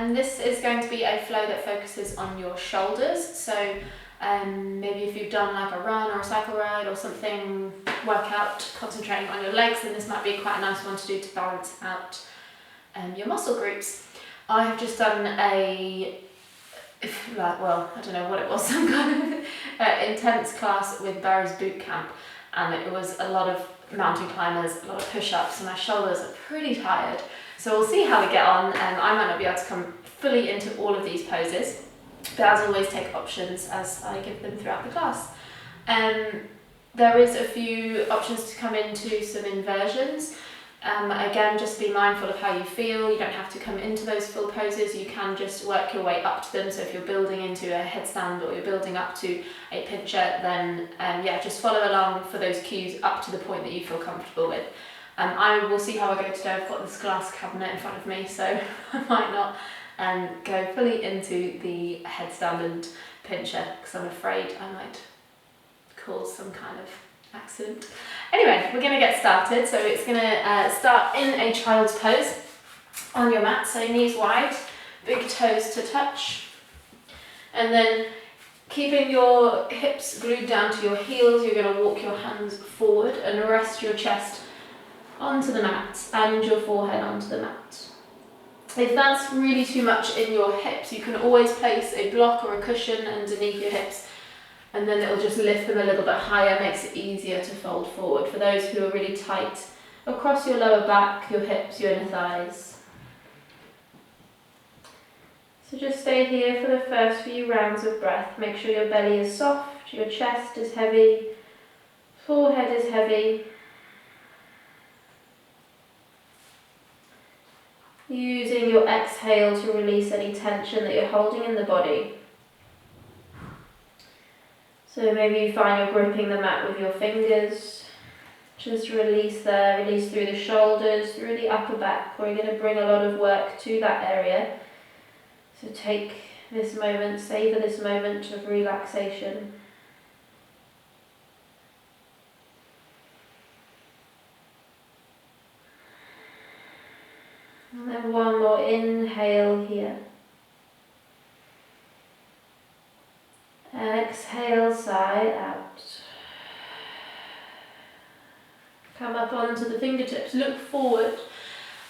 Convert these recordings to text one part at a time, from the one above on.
And this is going to be a flow that focuses on your shoulders. So maybe if you've done like a run or a cycle ride or something, workout concentrating on your legs, then this might be quite a nice one to do to balance out your muscle groups. I have just done I don't know what it was, some kind of intense class with Barry's boot camp, and it was a lot of mountain climbers, a lot of push-ups, and my shoulders are pretty tired. So we'll see how we get on. I might not be able to come fully into all of these poses, but as always, take options as I give them throughout the class. There is a few options to come into some inversions. Again, just be mindful of how you feel. You don't have to come into those full poses. You can just work your way up to them. So if you're building into a headstand or you're building up to a pincher, then just follow along for those cues up to the point that you feel comfortable with. I will see how I go today. I've got this glass cabinet in front of me, so I might not go fully into the headstand and pincher because I'm afraid I might cause some kind of accident. Anyway, we're going to get started. So it's going to start in a child's pose on your mat. So knees wide, big toes to touch. And then keeping your hips glued down to your heels, you're going to walk your hands forward and rest your chest onto the mat and your forehead onto the mat. If that's really too much in your hips, you can always place a block or a cushion underneath your hips, and then it'll just lift them a little bit higher, makes it easier to fold forward. For those who are really tight across your lower back, your hips, your inner thighs. So just stay here for the first few rounds of breath. Make sure your belly is soft, your chest is heavy, forehead is heavy. Using your exhale to release any tension that you're holding in the body. So maybe you find you're gripping the mat with your fingers. Just release there, release through the shoulders, through the upper back, where you're going to bring a lot of work to that area. So take this moment, savor this moment of relaxation. And then one more inhale here. Exhale, side out. Come up onto the fingertips, look forward,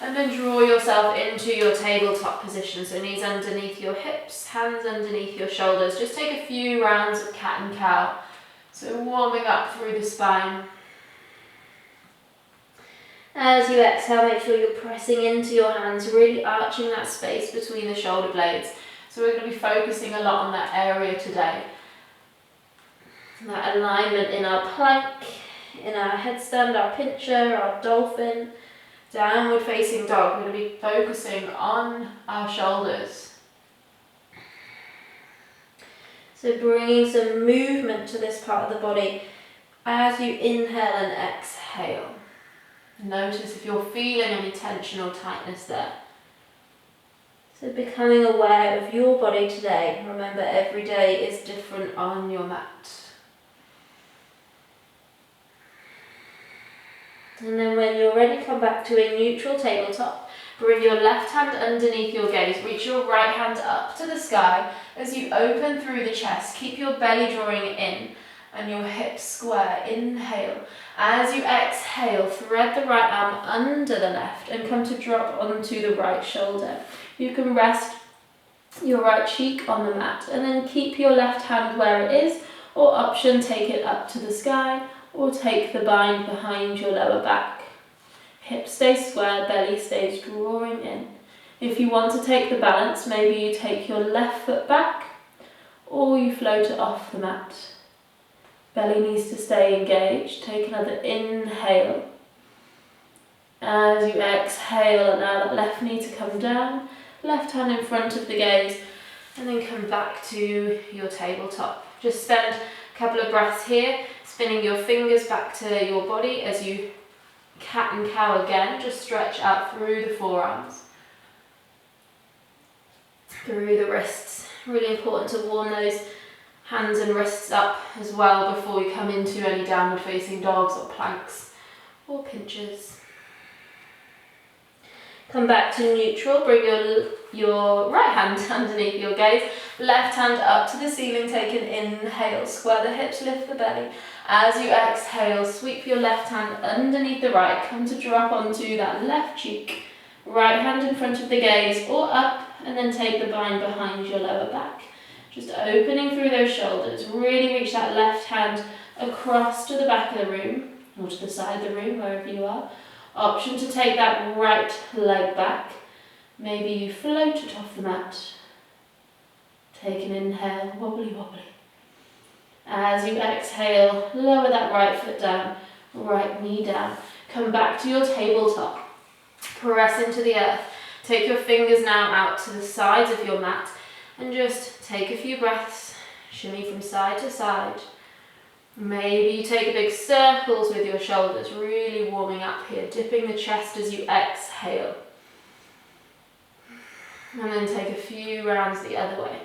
and then draw yourself into your tabletop position. So knees underneath your hips, hands underneath your shoulders. Just take a few rounds of cat and cow. So warming up through the spine. As you exhale, make sure you're pressing into your hands, really arching that space between the shoulder blades. So we're going to be focusing a lot on that area today. That alignment in our plank, in our headstand, our pincher, our dolphin, downward facing dog. We're going to be focusing on our shoulders. So bringing some movement to this part of the body as you inhale and exhale. Notice if you're feeling any tension or tightness there. So becoming aware of your body today. Remember, every day is different on your mat. And then when you're ready, come back to a neutral tabletop. Bring your left hand underneath your gaze. Reach your right hand up to the sky as you open through the chest. Keep your belly drawing in and your hips square. Inhale. As you exhale, thread the right arm under the left and come to drop onto the right shoulder. You can rest your right cheek on the mat and then keep your left hand where it is, or option, take it up to the sky, or take the bind behind your lower back. Hips stay square, belly stays drawing in. If you want to take the balance, maybe you take your left foot back, or you float it off the mat. Belly needs to stay engaged. Take another inhale. As you exhale, allow that left knee to come down, left hand in front of the gaze, and then come back to your tabletop. Just spend a couple of breaths here, spinning your fingers back to your body as you cat and cow again. Just stretch out through the forearms, through the wrists. Really important to warm those hands and wrists up as well before we come into any downward facing dogs or planks or pinches. Come back to neutral, bring your right hand underneath your gaze, left hand up to the ceiling, take an inhale, square the hips, lift the belly. As you exhale, sweep your left hand underneath the right, come to drop onto that left cheek, right hand in front of the gaze or up, and then take the bind behind your lower back. Just opening through those shoulders, really reach that left hand across to the back of the room, or to the side of the room, wherever you are. Option to take that right leg back. Maybe you float it off the mat. Take an inhale, wobbly wobbly. As you exhale, lower that right foot down, right knee down. Come back to your tabletop. Press into the earth. Take your fingers now out to the sides of your mat and just take a few breaths. Shimmy from side to side. Maybe you take big circles with your shoulders, really warming up here, dipping the chest as you exhale. And then take a few rounds the other way.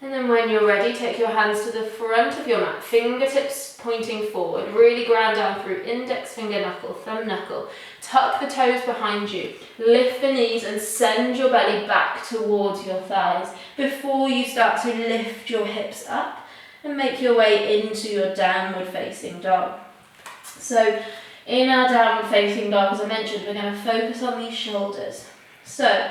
And then when you're ready, take your hands to the front of your mat, fingertips pointing forward, really ground down through index finger knuckle, thumb knuckle. Tuck the toes behind you, lift the knees and send your belly back towards your thighs before you start to lift your hips up and make your way into your downward facing dog. So in our downward facing dog, as I mentioned, we're going to focus on these shoulders. So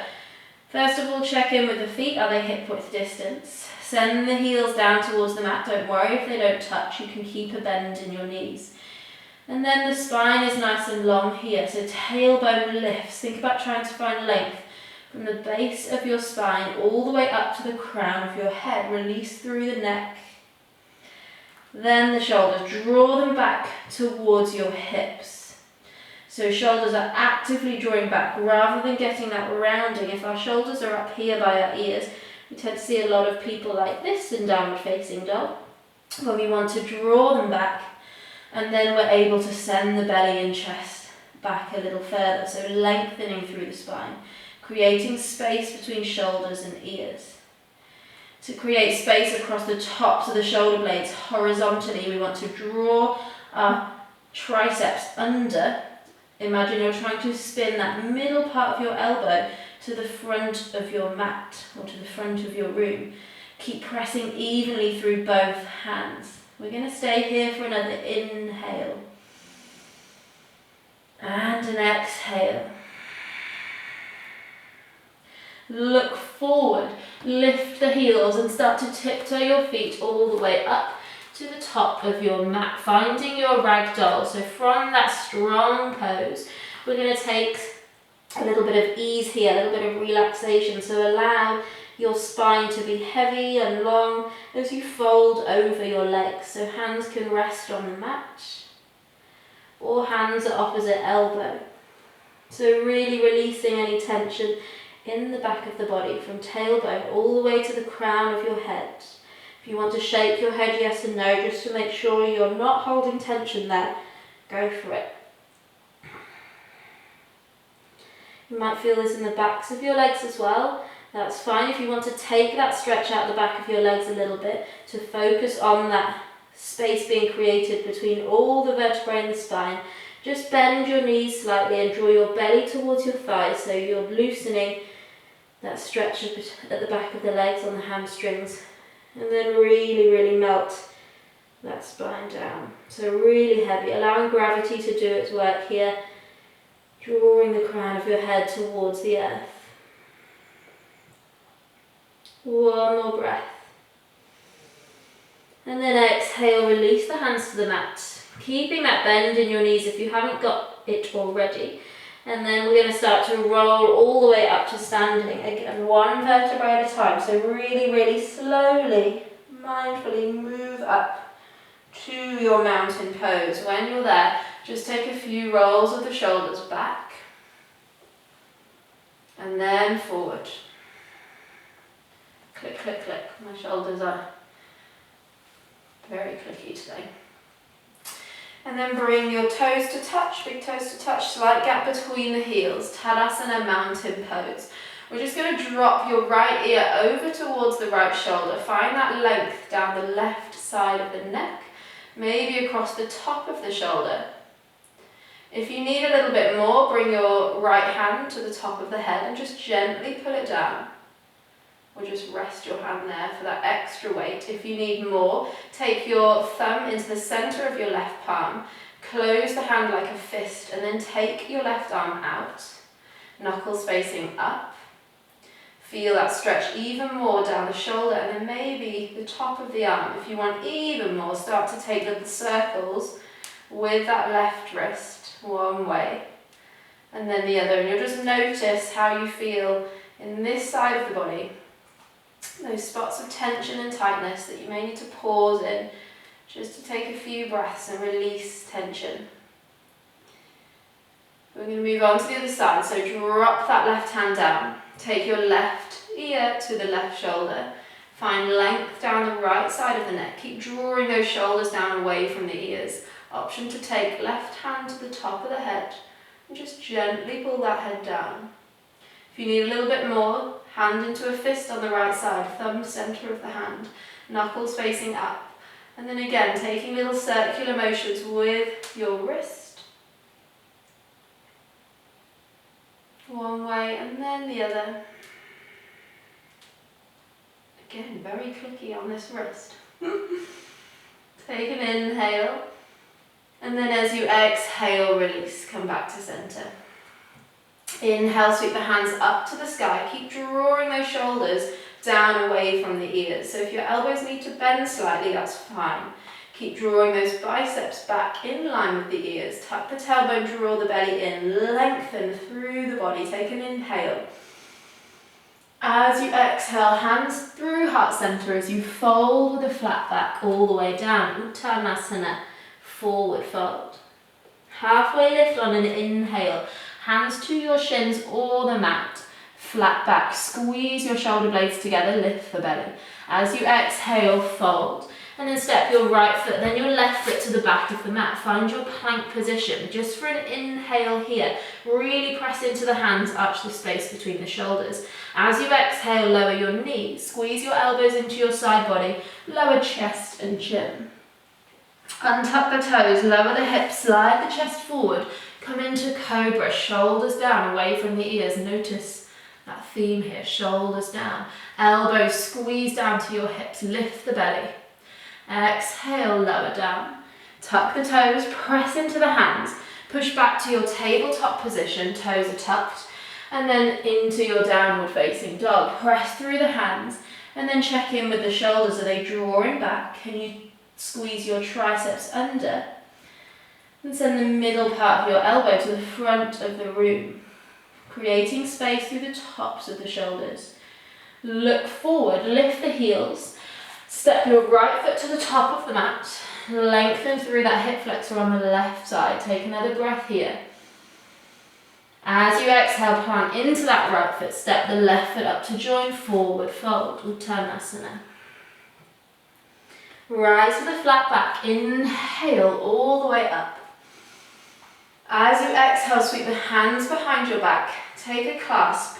first of all, check in with the feet. Are they hip width distance? Send the heels down towards the mat. Don't worry if they don't touch. You can keep a bend in your knees. And then the spine is nice and long here. So tailbone lifts. Think about trying to find length from the base of your spine all the way up to the crown of your head. Release through the neck. Then the shoulders. Draw them back towards your hips. So shoulders are actively drawing back rather than getting that rounding. If our shoulders are up here by our ears, we tend to see a lot of people like this in downward facing dog, where we want to draw them back, and then we're able to send the belly and chest back a little further, so lengthening through the spine, creating space between shoulders and ears. To create space across the tops of the shoulder blades horizontally, we want to draw our triceps under. Imagine you're trying to spin that middle part of your elbow to the front of your mat or to the front of your room. Keep pressing evenly through both hands. We're going to stay here for another inhale and an exhale. Look forward, lift the heels and start to tiptoe your feet all the way up to the top of your mat, finding your ragdoll. So from that strong pose, we're going to take a little bit of ease here, a little bit of relaxation. So allow your spine to be heavy and long as you fold over your legs. So hands can rest on the mat or hands at opposite elbow. So really releasing any tension in the back of the body from tailbone all the way to the crown of your head. If you want to shake your head yes and no, just to make sure you're not holding tension there, go for it. You might feel this in the backs of your legs as well. That's fine. If you want to take that stretch out the back of your legs a little bit to focus on that space being created between all the vertebrae in the spine, just bend your knees slightly and draw your belly towards your thighs so you're loosening that stretch at the back of the legs on the hamstrings, and then really melt that spine down. So really heavy, allowing gravity to do its work here, drawing the crown of your head towards the earth. One more breath. And then exhale, release the hands to the mat, keeping that bend in your knees if you haven't got it already. And then we're going to start to roll all the way up to standing. Again, one vertebrae at a time. So really slowly, mindfully move up to your mountain pose. When you're there, just take a few rolls of the shoulders back and then forward. Click, click, click. My shoulders are very clicky today. And then bring your toes to touch, big toes to touch, slight gap between the heels, Tadasana mountain pose. We're just going to drop your right ear over towards the right shoulder. Find that length down the left side of the neck. maybe across the top of the shoulder. If you need a little bit more, bring your right hand to the top of the head and just gently pull it down. Or just rest your hand there for that extra weight. If you need more, take your thumb into the center of your left palm, close the hand like a fist, and then take your left arm out, knuckles facing up. Feel that stretch even more down the shoulder, and then maybe the top of the arm. If you want even more, start to take little circles with that left wrist, one way, and then the other. And you'll just notice how you feel in this side of the body. Those spots of tension and tightness that you may need to pause in, just to take a few breaths and release tension. We're going to move on to the other side, so drop that left hand down. Take your left ear to the left shoulder. Find length down the right side of the neck. Keep drawing those shoulders down away from the ears. Option to take left hand to the top of the head and just gently pull that head down. If you need a little bit more, hand into a fist on the right side, thumb center of the hand, knuckles facing up. And then again, taking little circular motions with your wrist. One way and then the other. Again, very clicky on this wrist. Take an inhale. And then as you exhale, release, come back to center. Inhale, sweep the hands up to the sky. Keep drawing those shoulders down away from the ears. So if your elbows need to bend slightly, that's fine. Keep drawing those biceps back in line with the ears. Tuck the tailbone, draw the belly in, lengthen through the body. Take an inhale. As you exhale, hands through heart center as you fold with a flat back all the way down. Uttanasana. Forward fold. Halfway lift on an inhale. Hands to your shins or the mat. Flat back. Squeeze your shoulder blades together. Lift the belly. As you exhale, fold. And then step your right foot, then your left foot to the back of the mat. Find your plank position. Just for an inhale here. Really press into the hands. Arch the space between the shoulders. As you exhale, lower your knees. Squeeze your elbows into your side body. Lower chest and chin. Untuck the toes, lower the hips, slide the chest forward, come into cobra, shoulders down, away from the ears. Notice that theme here, shoulders down. Elbows squeeze down to your hips, lift the belly. Exhale, lower down. Tuck the toes, press into the hands, push back to your tabletop position, toes are tucked, and then into your downward facing dog. Press through the hands, and then check in with the shoulders. Are they drawing back? Can you squeeze your triceps under? And send the middle part of your elbow to the front of the room, creating space through the tops of the shoulders. Look forward, lift the heels, step your right foot to the top of the mat, lengthen through that hip flexor on the left side. Take another breath here. As you exhale, plant into that right foot, step the left foot up to join forward fold, Uttanasana. Rise to the flat back, inhale all the way up. As you exhale, sweep the hands behind your back, take a clasp,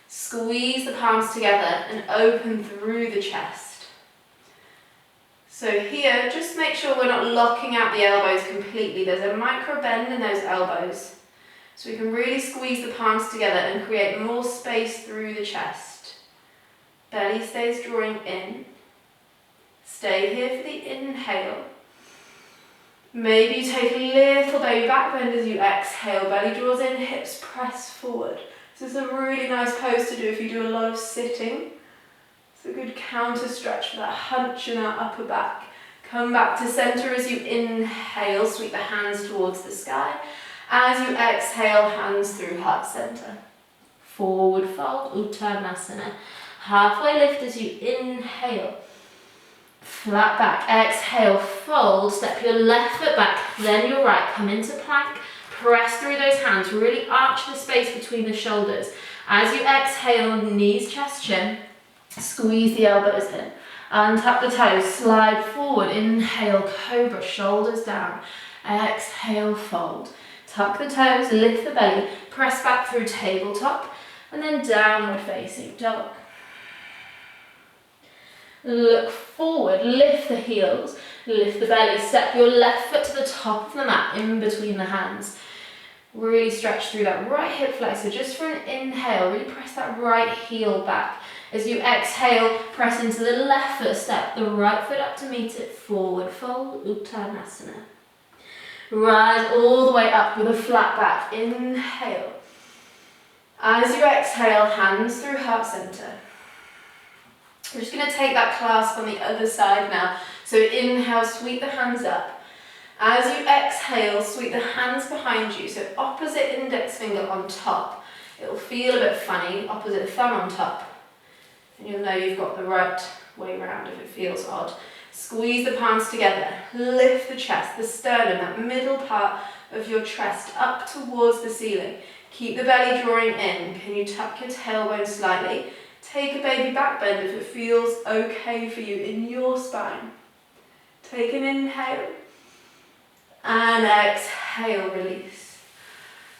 squeeze the palms together and open through the chest. So here, just make sure we're not locking out the elbows completely. There's a micro bend in those elbows. So we can really squeeze the palms together and create more space through the chest. Belly stays drawing in. Stay here for the inhale. Maybe you take a little baby back bend as you exhale. Belly draws in, hips press forward. This is a really nice pose to do if you do a lot of sitting. It's a good counter stretch for that hunch in our upper back. Come back to center as you inhale. Sweep the hands towards the sky. As you exhale, hands through heart center. Forward fold, Uttanasana. Halfway lift as you inhale. Flat back, exhale, fold, step your left foot back, then your right, come into plank, press through those hands, really arch the space between the shoulders. As you exhale, knees, chest, chin, squeeze the elbows in, untuck the toes, slide forward, inhale, cobra, shoulders down, exhale, fold. Tuck the toes, lift the belly, press back through tabletop, and then downward facing dog. Look forward, lift the heels, Lift the belly, step your left foot to the top of the mat, in between the hands. Really stretch through that right hip flexor, just for an inhale, really press that right heel back. As you exhale, press into the left foot, step the right foot up to meet it, forward fold, Uttanasana. Rise all the way up with a flat back, inhale. As you exhale, hands through heart center. We're just going to take that clasp on the other side now. So inhale, sweep the hands up. As you exhale, sweep the hands behind you. So opposite index finger on top. It'll feel a bit funny, opposite thumb on top. And you'll know you've got the right way around if it feels odd. Squeeze the palms together. Lift the chest, the sternum, that middle part of your chest up towards the ceiling. Keep the belly drawing in. Can you tuck your tailbone slightly? Take a baby back bend if it feels okay for you in your spine. Take an inhale. And exhale, release.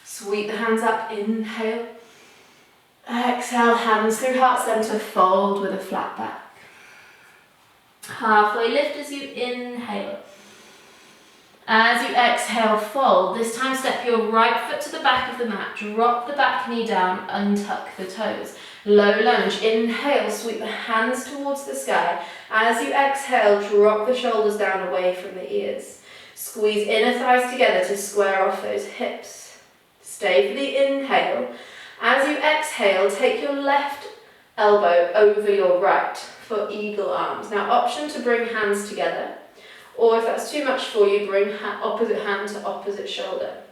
Sweep the hands up, inhale. Exhale, hands through heart center, fold with a flat back. Halfway lift as you inhale. As you exhale, fold. This time step your right foot to the back of the mat. Drop the back knee down, untuck the toes. Low lunge, inhale, sweep the hands towards the sky. As you exhale, drop the shoulders down away from the ears. Squeeze inner thighs together to square off those hips. Stay for the inhale. As you exhale, take your left elbow over your right for eagle arms. Now, option to bring hands together, or if that's too much for you, bring opposite hand to opposite shoulder.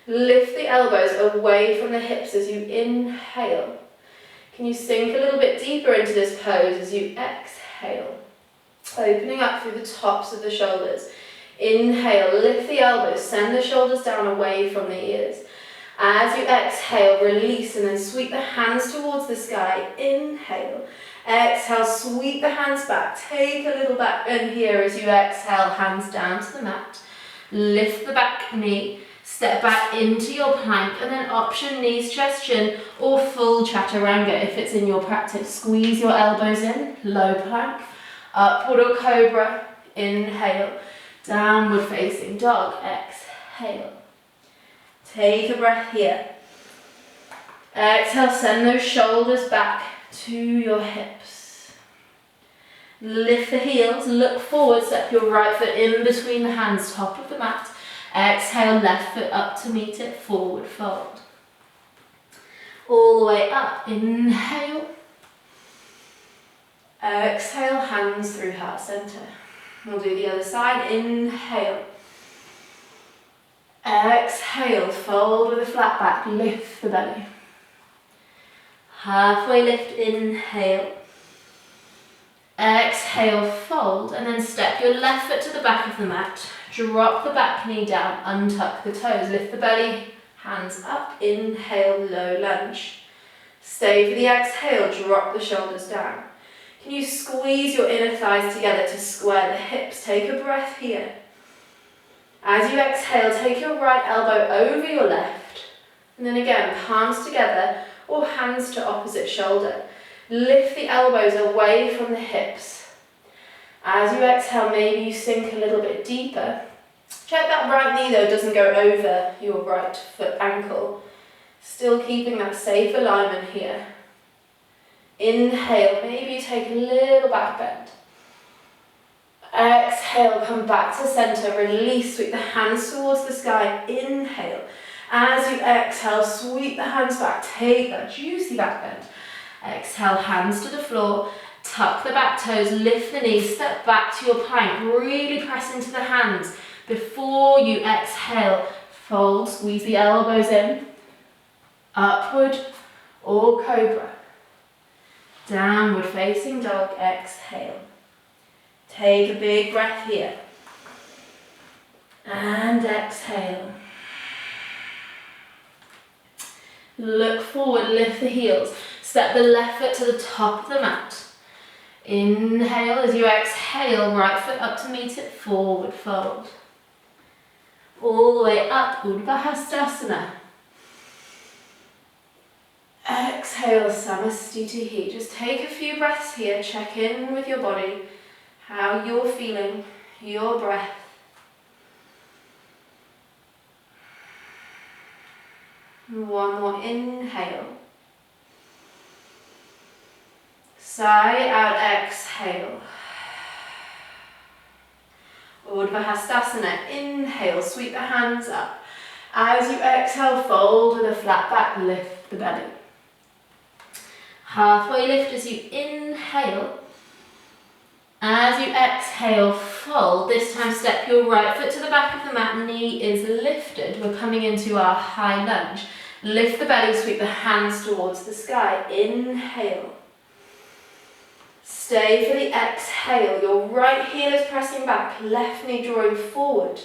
Lift the elbows away from the hips as you inhale. Can you sink a little bit deeper into this pose as you exhale? Opening up through the tops of the shoulders. Inhale, lift the elbows, send the shoulders down away from the ears. As you exhale, release and then sweep the hands towards the sky. Inhale. Exhale, sweep the hands back. Take a little back bend here as you exhale, hands down to the mat. Lift the back knee, step back into your plank, and then option knees, chest, chin, or full chaturanga if it's in your practice. Squeeze your elbows in, low plank, upward or cobra, inhale, downward facing dog, exhale. Take a breath here. Exhale, send those shoulders back to your hips. Lift the heels, look forward, step your right foot in between the hands, top of the mat. Exhale, left foot up to meet it, forward fold. All the way up, inhale. Exhale, hands through heart center. We'll do the other side, inhale. Exhale, fold with a flat back, lift the belly. Halfway lift, inhale. Exhale, fold, and then step your left foot to the back of the mat. Drop the back knee down, untuck the toes, lift the belly, hands up, inhale, low lunge. Stay for the exhale, drop the shoulders down. Can you squeeze your inner thighs together to square the hips? Take a breath here. As you exhale, take your right elbow over your left, and then again, palms together or hands to opposite shoulder. Lift the elbows away from the hips. As you exhale, maybe you sink a little bit deeper. Check that right knee though doesn't go over your right foot ankle. Still keeping that safe alignment here. Inhale, maybe you take a little back bend. Exhale, come back to center, release, sweep the hands towards the sky, inhale. As you exhale, sweep the hands back, take that juicy back bend. Exhale, hands to the floor, tuck the back toes, lift the knees, step back to your plank, really press into the hands. Before you exhale, fold, squeeze the elbows in, upward or cobra. Downward facing dog, exhale. Take a big breath here. And exhale. Look forward, lift the heels. Step the left foot to the top of the mat. Inhale as you exhale, right foot up to meet it, forward fold. All the way up, Urdhva Hastasana. Exhale, Samastitihi. Just take a few breaths here, check in with your body, how you're feeling your breath. One more inhale. Sigh out, exhale. Urdhva Hastasana, inhale, sweep the hands up. As you exhale, fold with a flat back, lift the belly. Halfway lift as you inhale. As you exhale, fold. This time step your right foot to the back of the mat, knee is lifted. We're coming into our high lunge. Lift the belly, sweep the hands towards the sky. Inhale. Stay for the exhale. Your right heel is pressing back, left knee drawing forward.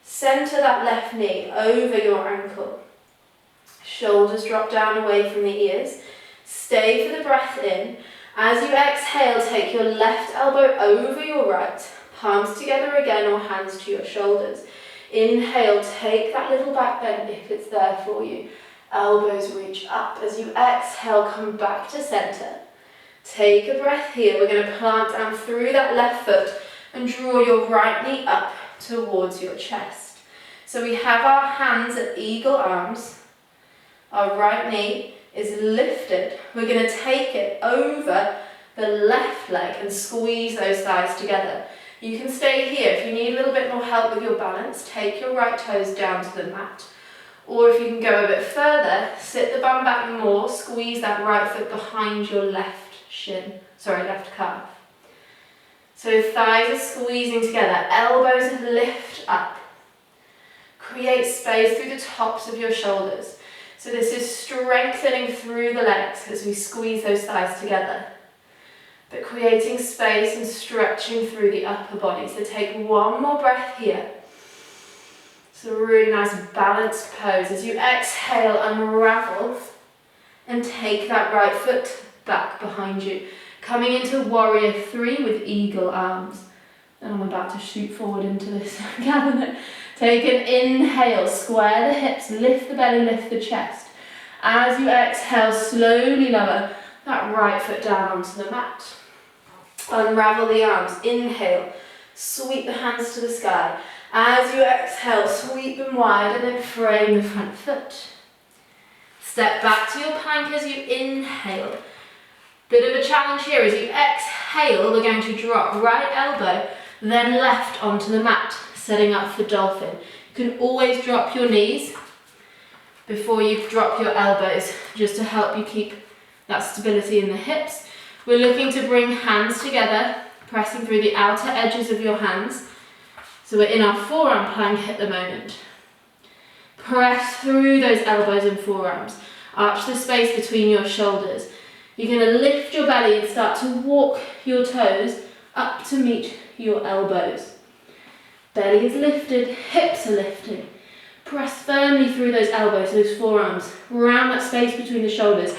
Centre that left knee over your ankle. Shoulders drop down away from the ears. Stay for the breath in. As you exhale, take your left elbow over your right. Palms together again or hands to your shoulders. Inhale, take that little back bend if it's there for you. Elbows reach up. As you exhale, come back to centre. Take a breath here. We're going to plant down through that left foot and draw your right knee up towards your chest. So we have our hands at eagle arms. Our right knee is lifted. We're going to take it over the left leg and squeeze those thighs together. You can stay here. If you need a little bit more help with your balance, take your right toes down to the mat. Or if you can go a bit further, sit the bum back more, squeeze that right foot behind your left left calf. So thighs are squeezing together, elbows lift up. Create space through the tops of your shoulders. So this is strengthening through the legs as we squeeze those thighs together. But creating space and stretching through the upper body. So take one more breath here. It's a really nice balanced pose. As you exhale, unravel and take that right foot back behind you. Coming into warrior 3 with eagle arms. And I'm about to shoot forward into this cabinet. Take an inhale, square the hips, lift the belly, lift the chest. As you exhale, slowly lower that right foot down onto the mat. Unravel the arms, inhale, sweep the hands to the sky. As you exhale, sweep them wide and then frame the front foot. Step back to your plank as you inhale. Bit of a challenge here. As you exhale, we're going to drop right elbow, then left onto the mat, setting up for dolphin. You can always drop your knees before you drop your elbows, just to help you keep that stability in the hips. We're looking to bring hands together, pressing through the outer edges of your hands. So we're in our forearm plank at the moment. Press through those elbows and forearms. Arch the space between your shoulders. You're going to lift your belly and start to walk your toes up to meet your elbows. Belly is lifted, hips are lifting. Press firmly through those elbows, those forearms, round that space between the shoulders.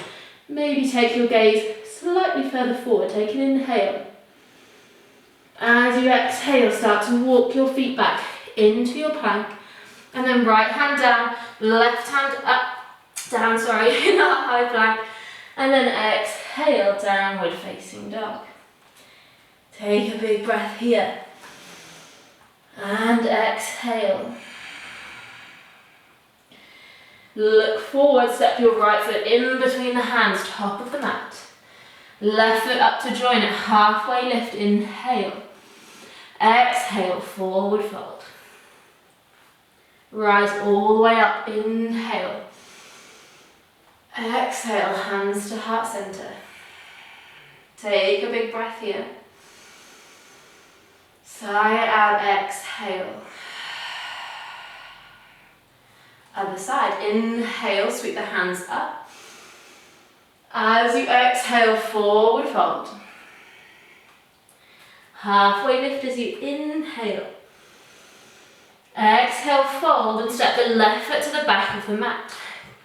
Maybe take your gaze slightly further forward. Take an inhale. As you exhale, start to walk your feet back into your plank. And then right hand down, left hand up, down, in our high plank. And then exhale, downward facing dog. Take a big breath here. And exhale. Look forward, step your right foot in between the hands, top of the mat. Left foot up to join it, halfway lift, inhale. Exhale, forward fold. Rise all the way up, inhale. Exhale, hands to heart center. Take a big breath here. Sigh it out, exhale. Other side, inhale, sweep the hands up. As you exhale, forward fold. Halfway lift as you inhale. Exhale, fold and step the left foot to the back of the mat.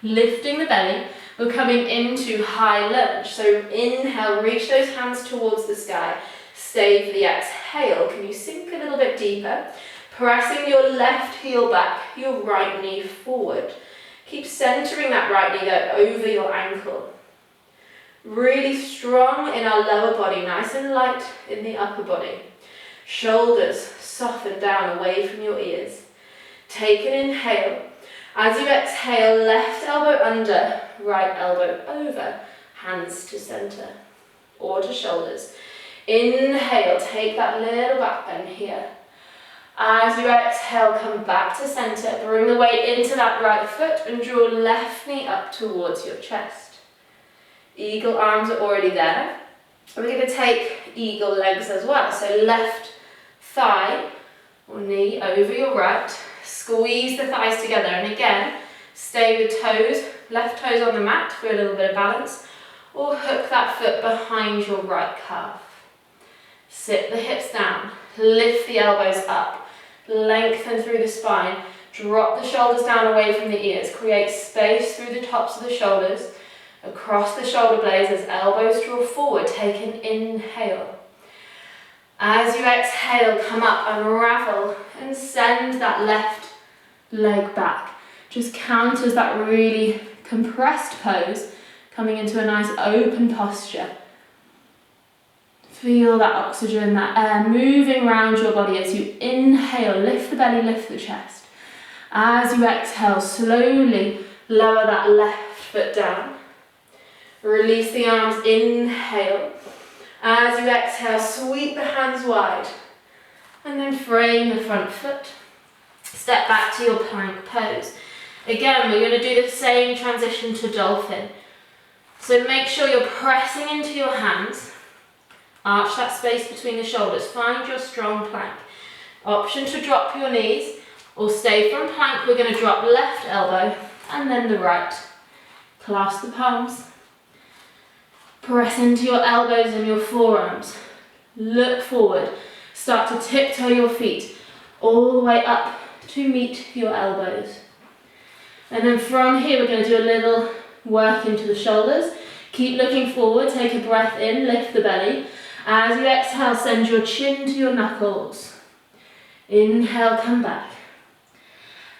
Lifting the belly, we're coming into high lunge. So inhale, reach those hands towards the sky. Stay for the exhale. Can you sink a little bit deeper? Pressing your left heel back, your right knee forward. Keep centering that right knee though over your ankle. Really strong in our lower body, nice and light in the upper body. Shoulders soften down away from your ears. Take an inhale. As you exhale, left elbow under, right elbow over, hands to center or to shoulders. Inhale, take that little back bend here. As you exhale, come back to center, bring the weight into that right foot and draw left knee up towards your chest. Eagle arms are already there. We're going to take eagle legs as well. So left thigh or knee over your right. Squeeze the thighs together, and again, stay with toes, left toes on the mat for a little bit of balance, or hook that foot behind your right calf. Sit the hips down, lift the elbows up, lengthen through the spine, drop the shoulders down away from the ears, create space through the tops of the shoulders, across the shoulder blades as elbows draw forward. Take an inhale. As you exhale, come up, unravel, and send that left leg back. Just counters that really compressed pose, coming into a nice open posture. Feel that oxygen, that air moving around your body as you inhale, lift the belly, lift the chest. As you exhale, slowly lower that left foot down. Release the arms, inhale. As you exhale, sweep the hands wide. And then frame the front foot. Step back to your plank pose. Again, we're going to do the same transition to dolphin. So make sure you're pressing into your hands. Arch that space between the shoulders. Find your strong plank. Option to drop your knees or stay from plank. We're going to drop left elbow and then the right. Clasp the palms. Press into your elbows and your forearms. Look forward. Start to tiptoe your feet all the way up to meet your elbows. And then from here we're going to do a little work into the shoulders. Keep looking forward. Take a breath in. Lift the belly. As you exhale, send your chin to your knuckles. Inhale, come back.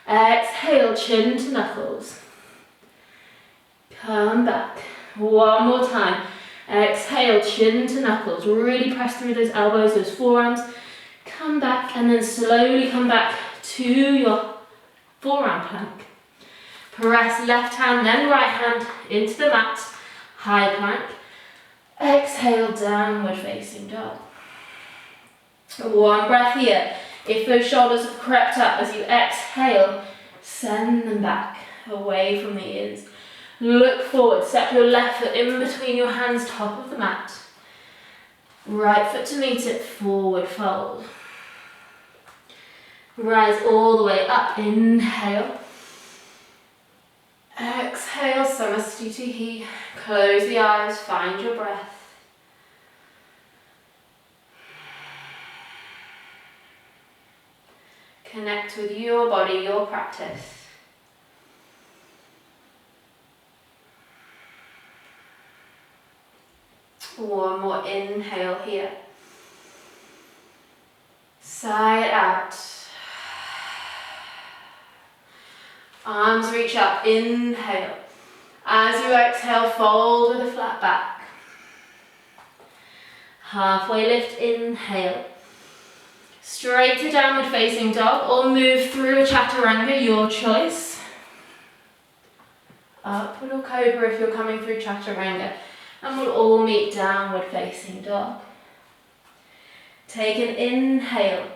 Exhale, chin to knuckles. Come back. One more time. Exhale, chin to knuckles. Really press through those elbows, those forearms. Come back and then slowly come back to your forearm plank. Press left hand, then right hand into the mat. High plank. Exhale, downward facing dog. One breath here. If those shoulders have crept up as you exhale, send them back away from the ears. Look forward, step your left foot in between your hands, top of the mat. Right foot to meet it, forward fold. Rise all the way up, inhale. Exhale, Samasthiti. Close the eyes, find your breath. Connect with your body, your practice. One more inhale here. Sigh it out. Arms reach up, inhale. As you exhale, fold with a flat back. Halfway lift, inhale. Straight to downward facing dog or move through a chaturanga, your choice. Upward or cobra if you're coming through chaturanga. And we'll all meet downward facing dog. Take an inhale.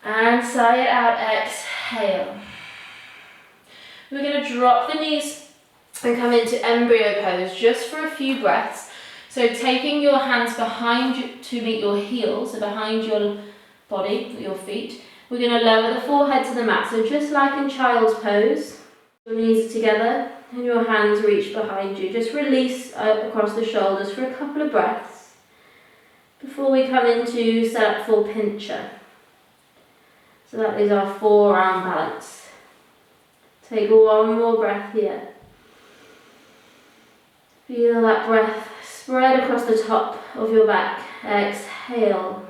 And sigh it out, exhale. We're going to drop the knees and come into embryo pose just for a few breaths. So taking your hands behind you to meet your heels, so behind your body, your feet. We're going to lower the forehead to the mat. So just like in child's pose, your knees are together and your hands reach behind you. Just release out across the shoulders for a couple of breaths before we come into set up full pincher. So that is our forearm balance. Take one more breath here. Feel that breath spread across the top of your back. Exhale.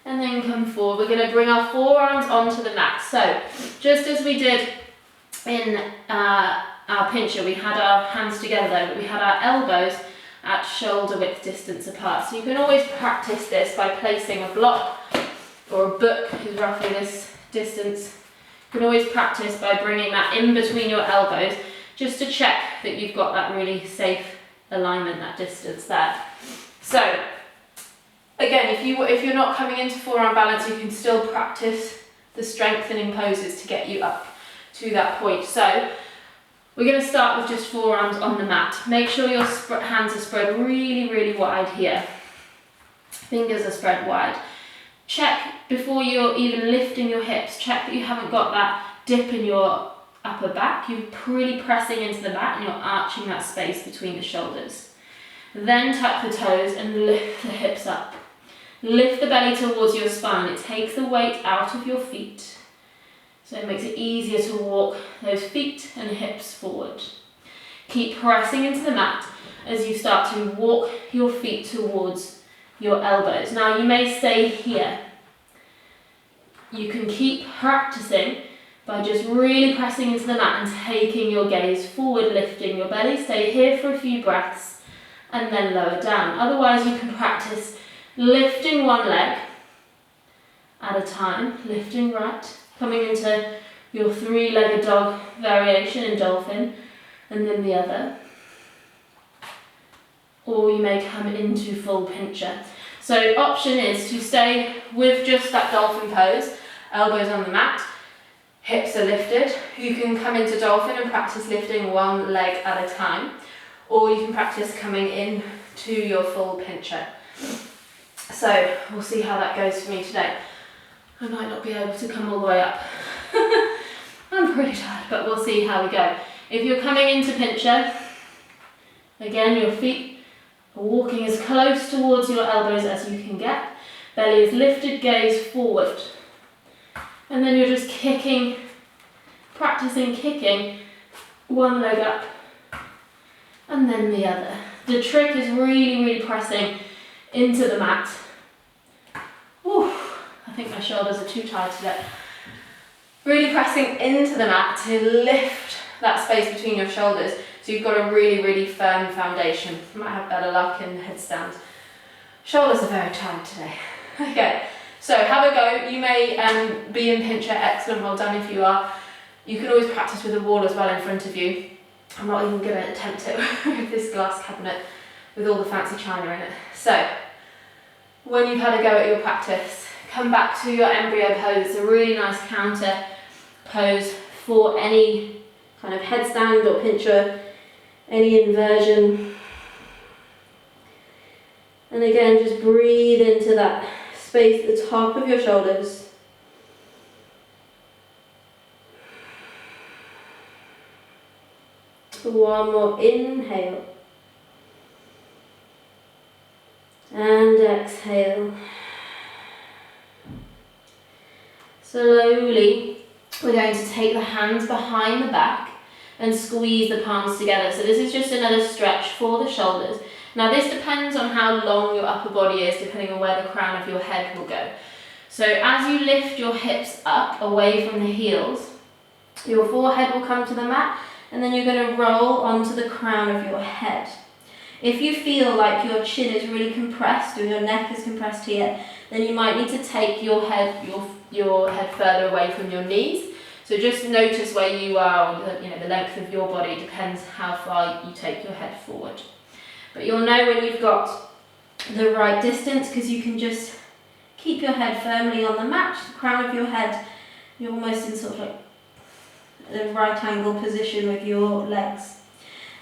And then come forward. We're going to bring our forearms onto the mat. So, just as we did in our pincher, we had our hands together, but we had our elbows at shoulder width distance apart. So you can always practice this by placing a block, or a book is roughly this distance. You can always practice by bringing that in between your elbows, just to check that you've got that really safe alignment, that distance there. So again, if you're not coming into forearm balance, you can still practice the strengthening poses to get you up to that point. So we're going to start with just forearms on the mat. Make sure your hands are spread really, really wide here. Fingers are spread wide. Check before you're even lifting your hips, check that you haven't got that dip in your upper back. You're really pressing into the mat and you're arching that space between the shoulders. Then tuck the toes and lift the hips up. Lift the belly towards your spine. It takes the weight out of your feet. So it makes it easier to walk those feet and hips forward. Keep pressing into the mat as you start to walk your feet towards your elbows. Now you may stay here. You can keep practicing by just really pressing into the mat and taking your gaze forward, lifting your belly. Stay here for a few breaths and then lower down. Otherwise you can practice lifting one leg at a time, lifting right, coming into your three-legged dog variation in dolphin, and then the other. Or you may come into full pincher. So option is to stay with just that dolphin pose, elbows on the mat, hips are lifted. You can come into dolphin and practice lifting one leg at a time, or you can practice coming in to your full pincher. So we'll see how that goes for me today. I might not be able to come all the way up. I'm pretty tired, but we'll see how we go. If you're coming into pincher, again your feet are walking as close towards your elbows as you can get. Belly is lifted, gaze forward. And then you're just kicking, practicing kicking one leg up and then the other. The trick is really, really pressing into the mat. Whew, I think my shoulders are too tired today. Really pressing into the mat to lift that space between your shoulders so you've got a really, really firm foundation. You might have better luck in headstand. Shoulders are very tired today. Okay, so have a go. You may be in pincher, excellent, well done if you are. You can always practice with a wall as well in front of you. I'm not even going to attempt it with this glass cabinet with all the fancy china in it. So, when you've had a go at your practice, come back to your embryo pose. It's a really nice counter pose for any kind of headstand or pincher, any inversion. And again, just breathe into that space at the top of your shoulders. One more inhale. And exhale. Slowly, we're going to take the hands behind the back and squeeze the palms together. So this is just another stretch for the shoulders. Now this depends on how long your upper body is, depending on where the crown of your head will go. So as you lift your hips up away from the heels, your forehead will come to the mat, and then you're going to roll onto the crown of your head. If you feel like your chin is really compressed or your neck is compressed here, then you might need to take your head further away from your knees. So just notice where you are, the length of your body depends how far you take your head forward. But you'll know when you've got the right distance because you can just keep your head firmly on the mat, the crown of your head. You're almost in sort of like the right angle position with your legs.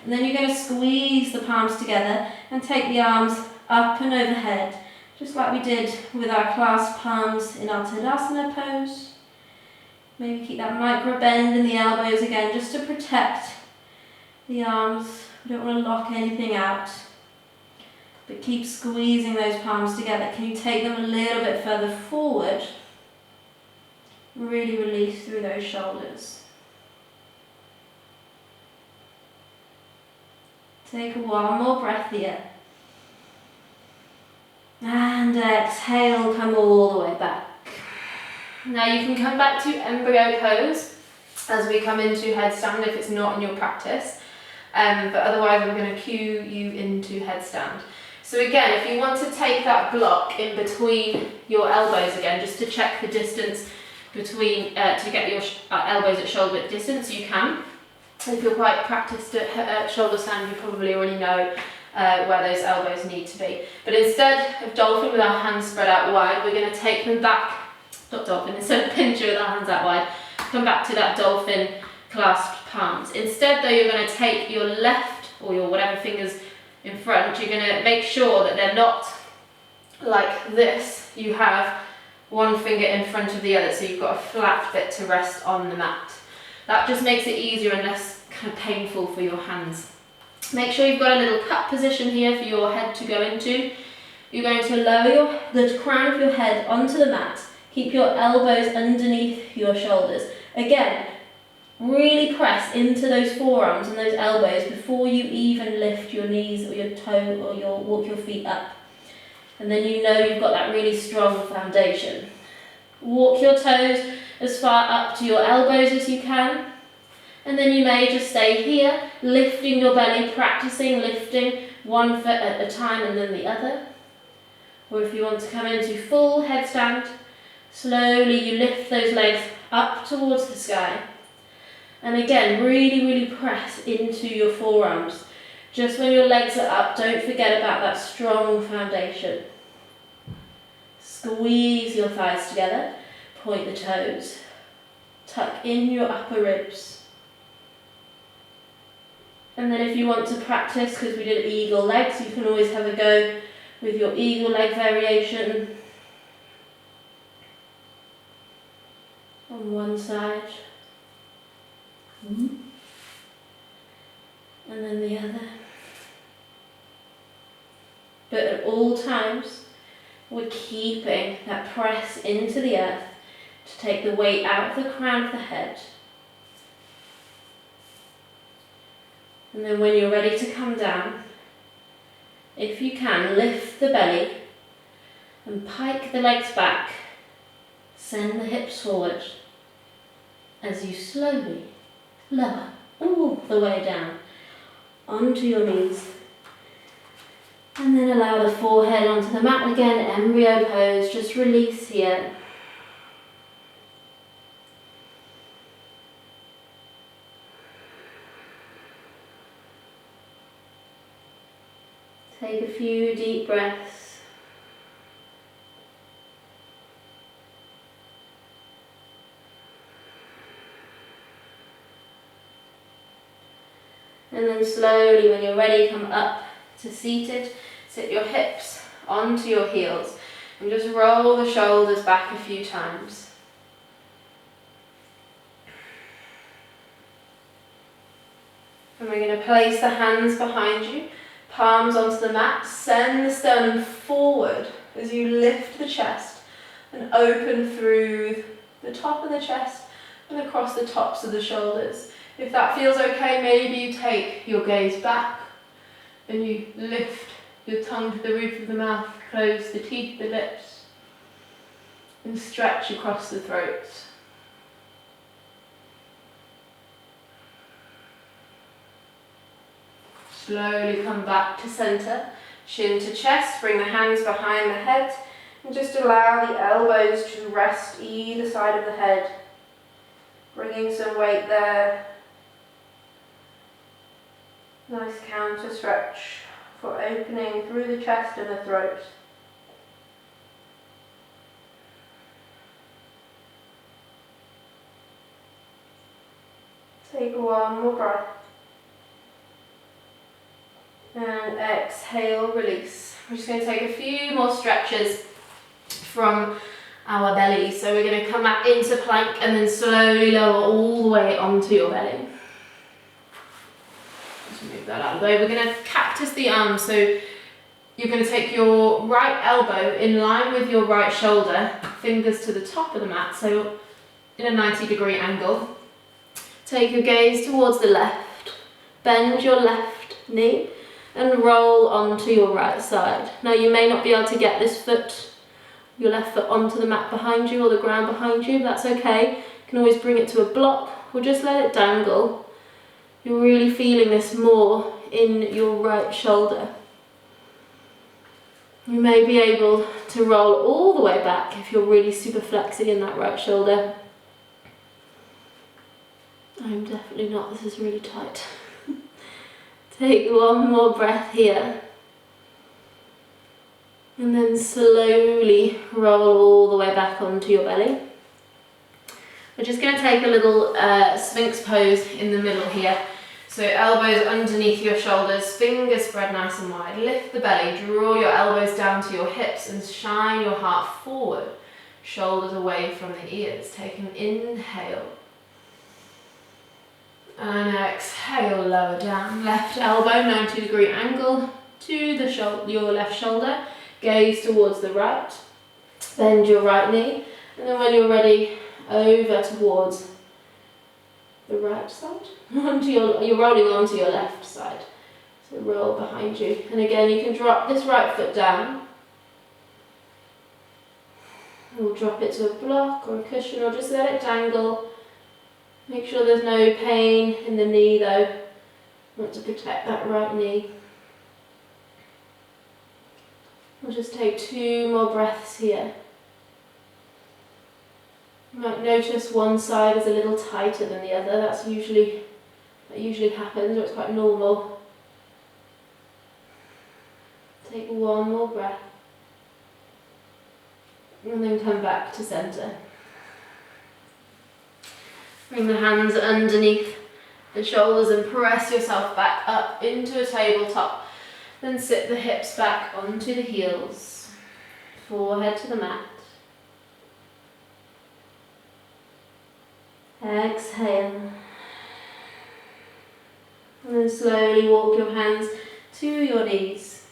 And then you're going to squeeze the palms together and take the arms up and overhead, just like we did with our clasped palms in our Tadasana pose. Maybe keep that micro bend in the elbows again, just to protect the arms. We don't want to lock anything out, but keep squeezing those palms together. Can you take them a little bit further forward? Really release through those shoulders. Take one more breath here. And exhale, come all the way back. Now you can come back to embryo pose as we come into headstand if it's not in your practice. but otherwise I'm going to cue you into headstand. So again, if you want to take that block in between your elbows again, just to check the distance between, to get your elbows at shoulder width distance, you can. If you're quite practiced at shoulder stand, you probably already know where those elbows need to be. But instead of dolphin with our hands spread out wide, we're going to take them back, not dolphin, instead of pincher with our hands out wide, come back to that dolphin clasped palms. Instead though, you're going to take your left or your whatever fingers in front, you're going to make sure that they're not like this. You have one finger in front of the other, so you've got a flat bit to rest on the mat. That just makes it easier and less kind of painful for your hands. Make sure you've got a little cup position here for your head to go into. You're going to lower the crown of your head onto the mat. Keep your elbows underneath your shoulders. Again, really press into those forearms and those elbows before you even lift your knees or your toe or walk your feet up. And then you know you've got that really strong foundation. Walk your toes as far up to your elbows as you can. And then you may just stay here, lifting your belly, practicing lifting one foot at a time and then the other. Or if you want to come into full headstand, slowly you lift those legs up towards the sky. And again, really press into your forearms. Just when your legs are up, don't forget about that strong foundation. Squeeze your thighs together, point the toes, tuck in your upper ribs. And then if you want to practice, because we did eagle legs, you can always have a go with your eagle leg variation. On one side. And then the other. But at all times, we're keeping that press into the earth to take the weight out of the crown of the head. And then when you're ready to come down, if you can, lift the belly and pike the legs back. Send the hips forward as you slowly lower all the way down onto your knees. And then allow the forehead onto the mat again, embryo pose, just release here. Take a few deep breaths. And then slowly, when you're ready, come up to seated. Sit your hips onto your heels and just roll the shoulders back a few times. And we're going to place the hands behind you, palms onto the mat. Send the sternum forward as you lift the chest and open through the top of the chest and across the tops of the shoulders. If that feels okay, maybe you take your gaze back and you lift your tongue to the roof of the mouth, close the teeth, the lips, and stretch across the throat. Slowly come back to centre, chin to chest, bring the hands behind the head, and just allow the elbows to rest either side of the head, bringing some weight there. Nice counter stretch for opening through the chest and the throat. Take one more breath. And exhale, release. We're just going to take a few more stretches from our belly. So we're going to come back into plank and then slowly lower all the way onto your belly. Move that out of the way. We're going to cactus the arms, so you're going to take your right elbow in line with your right shoulder, fingers to the top of the mat, so in a 90-degree angle. Take your gaze towards the left, bend your left knee and roll onto your right side. Now you may not be able to get this foot, your left foot, onto the mat behind you or the ground behind you, but that's okay. You can always bring it to a block or just let it dangle. You're really feeling this more in your right shoulder. You may be able to roll all the way back if you're really super flexing in that right shoulder. I'm definitely not, this is really tight. Take one more breath here. And then slowly roll all the way back onto your belly. We're just going to take a little Sphinx pose in the middle here. So elbows underneath your shoulders, fingers spread nice and wide. Lift the belly, draw your elbows down to your hips and shine your heart forward. Shoulders away from the ears. Take an inhale. And exhale, lower down. Left elbow, 90-degree angle to your left shoulder. Gaze towards the right. Bend your right knee. And then when you're ready, over towards the right side. You're rolling onto your left side. So roll behind you. And again, you can drop this right foot down. We'll drop it to a block or a cushion, or just let it dangle. Make sure there's no pain in the knee though. You want to protect that right knee. We'll just take 2 more breaths here. You might notice one side is a little tighter than the other. That usually happens, or it's quite normal. Take 1 more breath. And then come back to centre. Bring the hands underneath the shoulders and press yourself back up into a tabletop. Then sit the hips back onto the heels. Forehead to the mat. Exhale. And then slowly walk your hands to your knees.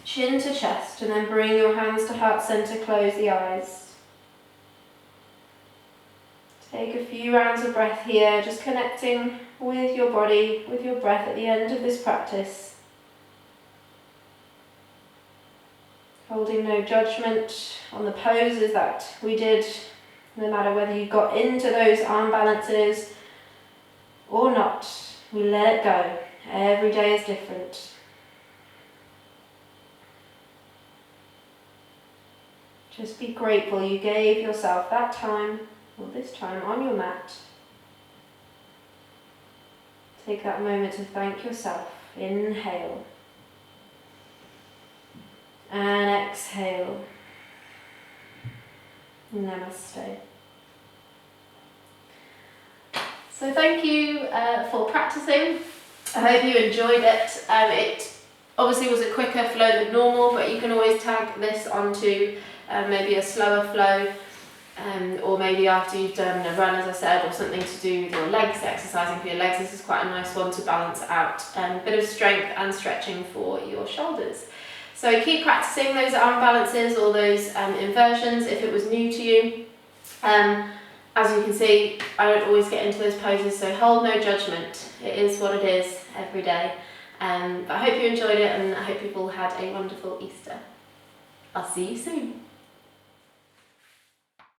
Chin to chest, and then bring your hands to heart center, close the eyes. Take a few rounds of breath here, just connecting with your body, with your breath at the end of this practice. Holding no judgment on the poses that we did, no matter whether you got into those arm balances or not. We let it go. Every day is different. Just be grateful you gave yourself that time, or this time on your mat. Take that moment to thank yourself. Inhale. And exhale. Namaste. So thank you for practicing. I hope you enjoyed it. It obviously was a quicker flow than normal, but you can always tag this onto maybe a slower flow, or maybe after you've done a run, as I said, or something to do with your legs, exercising for your legs. This is quite a nice one to balance out a bit of strength and stretching for your shoulders. So keep practicing those arm balances or those inversions if it was new to you. As you can see, I don't always get into those poses, so hold no judgment. It is what it is every day. But I hope you enjoyed it, and I hope you've all had a wonderful Easter. I'll see you soon.